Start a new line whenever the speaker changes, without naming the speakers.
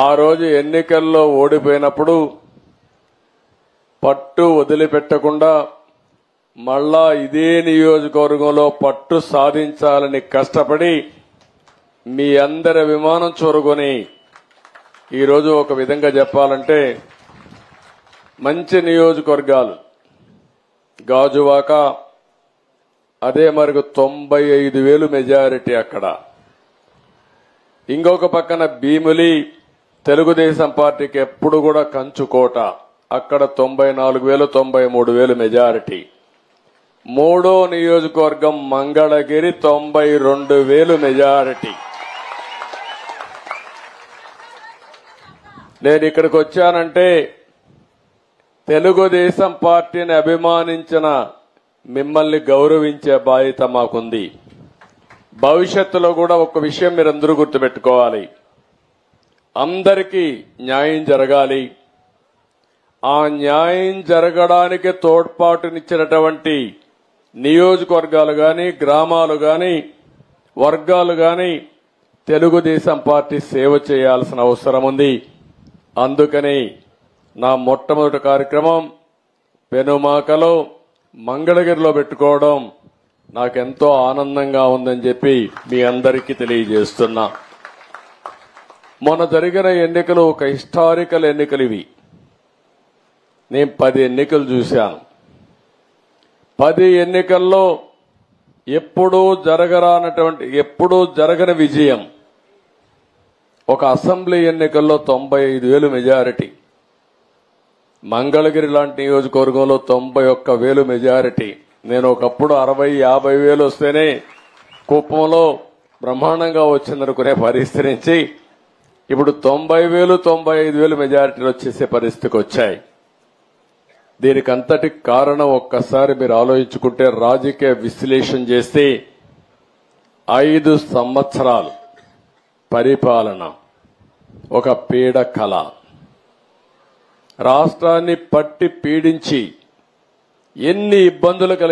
ఆ రోజు ఎన్నికల్లో ఓడిపోయినప్పుడు పట్టు వదిలిపెట్టకుండా మళ్ళా ఇదే నియోజకవర్గంలో పట్టు సాధించాలని కష్టపడి మీ అందరి అభిమానం చూరుకొని ఈరోజు ఒక విధంగా చెప్పాలంటే మంచి నియోజకవర్గాలు గాజువాక అదే మరికి 95,000 మెజారిటీ అక్కడ. ఇంకొక పక్కన భీమిలి తెలుగుదేశం పార్టీకి ఎప్పుడు కూడా కంచుకోట, అక్కడ 94,000 93,000 మెజారిటీ. మూడో నియోజకవర్గం మంగళగిరి 92,000 మెజారిటీ. నేను ఇక్కడికి వచ్చానంటే తెలుగుదేశం పార్టీని అభిమానించిన మిమ్మల్ని గౌరవించే బాధ్యత మాకుంది. భవిష్యత్తులో కూడా ఒక విషయం మీరందరూ గుర్తుపెట్టుకోవాలి, అందరికీ న్యాయం జరగాలి. ఆ న్యాయం జరగడానికి తోడ్పాటునిచ్చినటువంటి నియోజకవర్గాలు గాని, గ్రామాలు గాని, వర్గాలు గాని తెలుగుదేశం పార్టీ సేవ చేయాల్సిన అవసరం ఉంది. అందుకని నా మొట్టమొదటి కార్యక్రమం పెనుమాకలో మంగళగిరిలో పెట్టుకోవడం నాకెంతో ఆనందంగా ఉందని చెప్పి మీ అందరికీ తెలియజేస్తున్నా. మొన్న జరిగిన ఎన్నికలు ఒక హిస్టారికల్ ఎన్నికలు ఇవి. నేను 10 ఎన్నికలు చూశాను. 10 ఎన్నికల్లో ఎప్పుడూ జరగని విజయం. ఒక అసెంబ్లీ ఎన్నికల్లో 95,000 మెజారిటీ, మంగళగిరి లాంటి నియోజకవర్గంలో 91,000 మెజారిటీ. నేను ఒకప్పుడు 60,000-50,000 వస్తేనే కుప్పంలో బ్రహ్మాండంగా వచ్చిందనుకునే పరిస్థితి నుంచి ఇప్పుడు 90,000-95,000 మెజారిటీలు వచ్చేసే పరిస్థితికి వచ్చాయి. దీనికంతటి కారణం ఒక్కసారి మీరు ఆలోచించుకుంటే, రాజకీయ విశ్లేషణ చేస్తే 5 సంవత్సరాలు పరిపాలన ఒక పీడ కళ, రాష్ట్రాన్ని పట్టి పీడించి ఎన్ని ఇబ్బందులు కలిగి